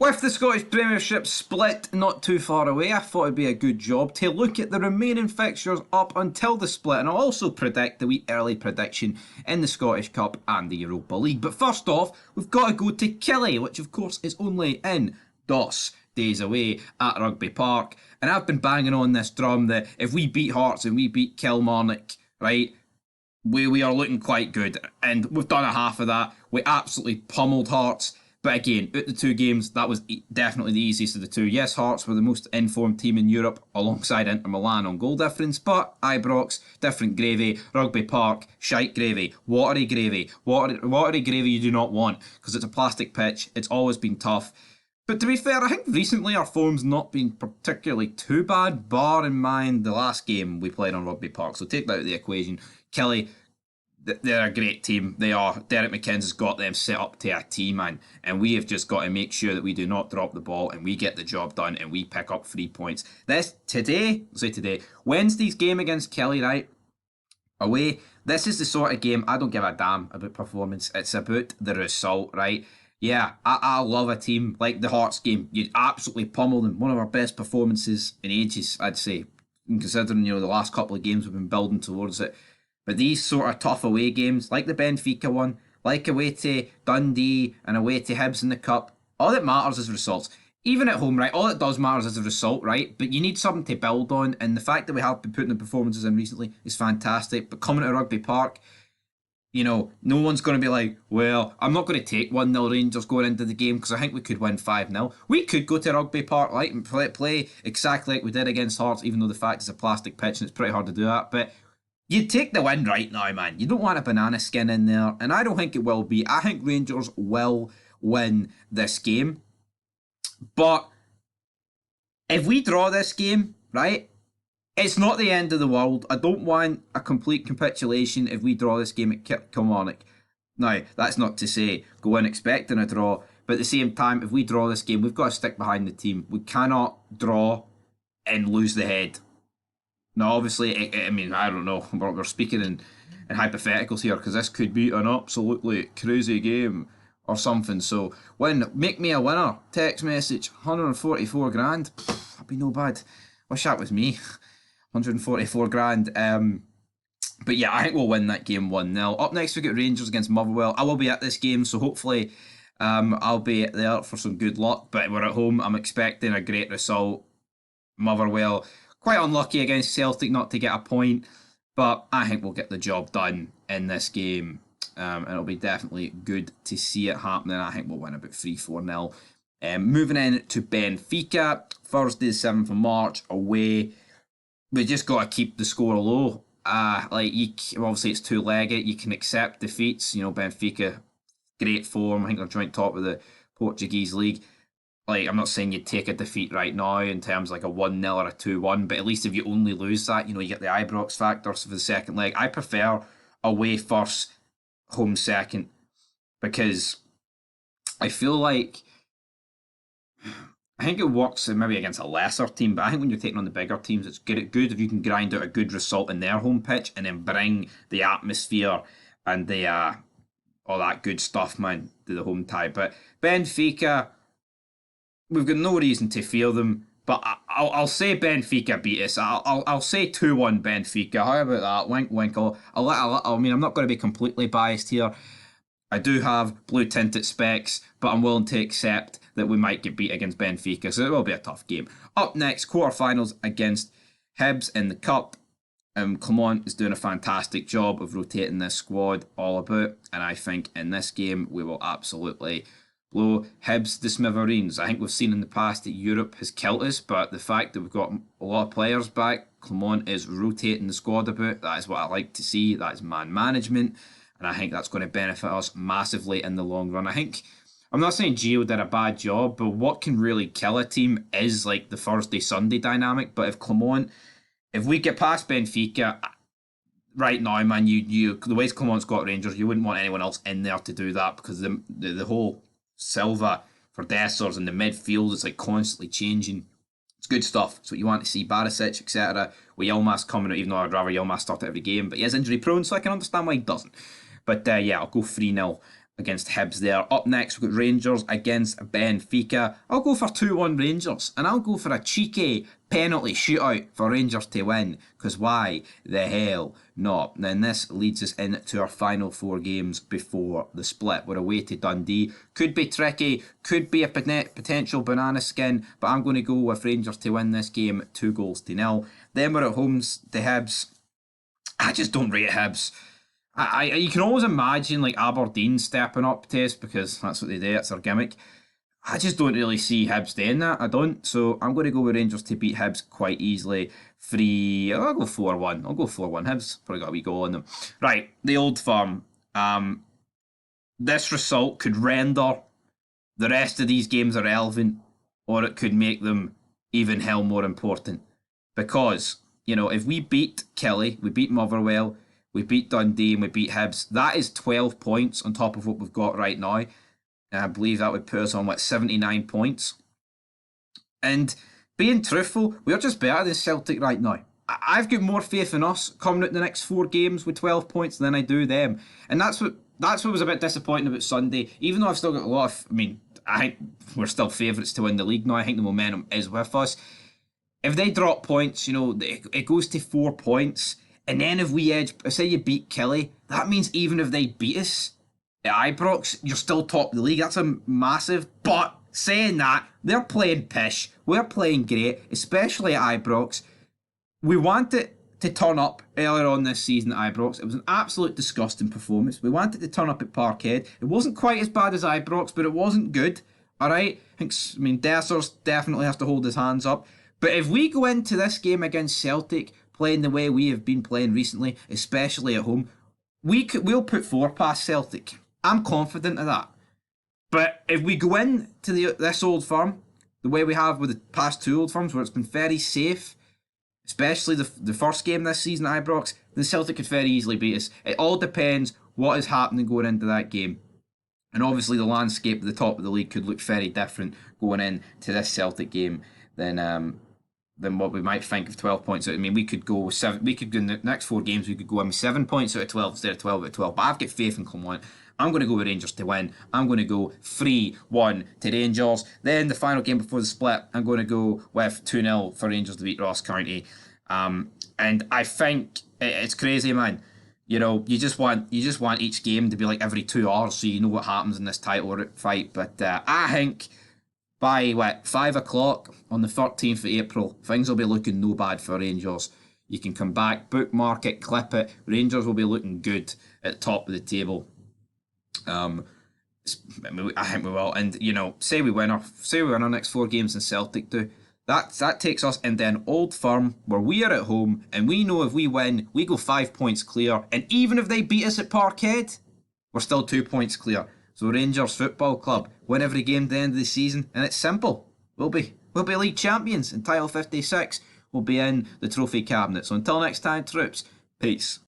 With the Scottish Premiership split not too far away, I thought it'd be a good job to look at the remaining fixtures up until the split, and I'll also predict the wee early prediction in the Scottish Cup and the Europa League. But first off, we've got to go to Killie, which of course is only in days away at Rugby Park. And I've been banging on this drum that if we beat Hearts and we beat Kilmarnock, right, we are looking quite good. And we've done a half of that. We absolutely pummeled Hearts. But again, out the two games, that was definitely the easiest of the two. Yes, Hearts were the most informed team in Europe alongside Inter Milan on goal difference, but Ibrox, different gravy. Rugby Park, shite gravy. Watery gravy. Watery gravy you do not want, because it's a plastic pitch. It's always been tough. But to be fair, I think recently our form's not been particularly too bad, bar in mind the last game we played on Rugby Park. So take that out of the equation. Killie, they're a great team. They are. Derek McKenzie's got them set up to a T, man. And we have just got to make sure that we do not drop the ball and we get the job done and we pick up 3 points. Wednesday's game against Killie, right? Away. This is the sort of game I don't give a damn about performance. It's about the result, right? Yeah, I love a team like the Hearts game. You absolutely pummel them. One of our best performances in ages, I'd say. And considering, the last couple of games we've been building towards it. But these sort of tough away games, like the Benfica one, like away to Dundee and away to Hibs in the Cup, all that matters is results. Even at home, right, all that does matters is the result, right? But you need something to build on, and the fact that we have been putting the performances in recently is fantastic. But coming to Rugby Park, no one's going to be like, well, I'm not going to take 1-0 Rangers going into the game because I think we could win 5-0. We could go to Rugby Park and play exactly like we did against Hearts, even though the fact it's a plastic pitch and it's pretty hard to do that. But you take the win right now, man. You don't want a banana skin in there, and I don't think it will be. I think Rangers will win this game. But if we draw this game, right, it's not the end of the world. I don't want a complete capitulation if we draw this game at Kilmarnock. Now, that's not to say go in expecting a draw, but at the same time, if we draw this game, we've got to stick behind the team. We cannot draw and lose the head. Now, obviously, I mean, I don't know. We're speaking in hypotheticals here because this could be an absolutely crazy game or something. So, make me a winner. Text message, 144 grand. That'd be no bad. Wish that was me. 144 grand. But yeah, I think we'll win that game 1-0. Up next, we get Rangers against Motherwell. I will be at this game, so hopefully I'll be there for some good luck. But we're at home. I'm expecting a great result. Motherwell, quite unlucky against Celtic not to get a point, but I think we'll get the job done in this game. And it'll be definitely good to see it happening. I think we'll win about 3-4-0. Moving in to Benfica, Thursday the 7th of March, away. We just got to keep the score low. Obviously it's two-legged. You can accept defeats. Benfica, great form. I think they're joint top of the Portuguese league. I'm not saying you take a defeat right now in terms like a 1-0 or a 2-1, but at least if you only lose that, you get the Ibrox factors for the second leg. I prefer away first, home second, because I feel like I think it works maybe against a lesser team, but I think when you're taking on the bigger teams, it's good if you can grind out a good result in their home pitch and then bring the atmosphere and the all that good stuff, man, to the home tie. But Benfica, we've got no reason to fear them, but I'll say Benfica beat us. I'll say 2-1 Benfica. How about that? Wink, wink. I'm not going to be completely biased here. I do have blue tinted specs, but I'm willing to accept that we might get beat against Benfica, so it will be a tough game. Up next, quarterfinals against Hibs in the Cup. Clement is doing a fantastic job of rotating this squad all about, and I think in this game we will absolutely blow Hibs to smithereens. I think we've seen in the past that Europe has killed us, but the fact that we've got a lot of players back, Clement is rotating the squad about. That is what I like to see. That is man management, and I think that's going to benefit us massively in the long run. I'm not saying Gio did a bad job, but what can really kill a team is like the Thursday-Sunday dynamic. But if we get past Benfica, right now, man, the way Clement's got Rangers, you wouldn't want anyone else in there to do that, because the whole Silva for Dessers in the midfield is like constantly changing. It's good stuff. It's what you want to see. Barisic, etc. With Yilmaz coming out, even though I'd rather Yilmaz start every game, but he is injury prone, so I can understand why he doesn't. But yeah, I'll go 3-0 against Hibs there. Up next, we've got Rangers against Benfica. I'll go for 2-1 Rangers, and I'll go for a cheeky penalty shootout for Rangers to win, because why the hell not? And then this leads us into our final 4 games before the split. We're away to Dundee. Could be tricky, could be a potential banana skin, but I'm going to go with Rangers to win this game 2-0. Then we're at home to Hibs. I just don't rate Hibs. You can always imagine like Aberdeen stepping up to us because that's what they do, it's their gimmick. I just don't really see Hibs doing that. I don't. So I'm going to go with Rangers to beat Hibs quite easily. I'll go 4-1. I'll go 4-1. Hibs probably got a wee goal on them. Right, the Old Firm. This result could render the rest of these games irrelevant, or it could make them even hell more important. Because, if we beat Kelly, we beat Motherwell, we beat Dundee and we beat Hibs, that is 12 points on top of what we've got right now. I believe that would put us on, 79 points. And being truthful, we're just better than Celtic right now. I've got more faith in us coming out the next 4 games with 12 points than I do them. And that's what was a bit disappointing about Sunday. Even though I've still got a lot of... I think we're still favourites to win the league now. I think the momentum is with us. If they drop points, it goes to 4 points. And then if we edge... Say you beat Kelly, that means even if they beat us at Ibrox, you're still top of the league. That's a massive... But saying that, they're playing pish. We're playing great, especially at Ibrox. We want it to turn up earlier on this season at Ibrox. It was an absolute disgusting performance. We wanted to turn up at Parkhead. It wasn't quite as bad as Ibrox, but it wasn't good. Alright? Dessers definitely has to hold his hands up. But if we go into this game against Celtic playing the way we have been playing recently, especially at home, we'll put 4 past Celtic. I'm confident of that. But if we go into this Old Firm the way we have with the past 2 Old Firms, where it's been very safe, especially the first game this season at Ibrox, then Celtic could very easily beat us. It all depends what is happening going into that game. And obviously the landscape at the top of the league could look very different going into this Celtic game than what we might think of 12 points out. We could go 7. We could go in the next 4 games. We could go 7 points out of 12 instead of 12 out of 12. But I've got faith in Clermont. I'm going to go with Rangers to win. I'm going to go 3-1 to Rangers. Then the final game before the split, I'm going to go with 2-0 for Rangers to beat Ross County. And I think it's crazy, man. You just want each game to be like every 2 hours, so you know what happens in this title fight. But I think by 5 o'clock on the 13th of April, things will be looking no bad for Rangers. You can come back, bookmark it, clip it. Rangers will be looking good at the top of the table. I think we will. And say we win our next 4 games and Celtic do. That takes us into an Old Firm where we are at home, and we know if we win, we go 5 points clear. And even if they beat us at Parkhead, we're still 2 points clear. So Rangers Football Club win every game at the end of the season, and it's simple. We'll be league champions in Title 56. We'll be in the trophy cabinet. So until next time, troops, peace.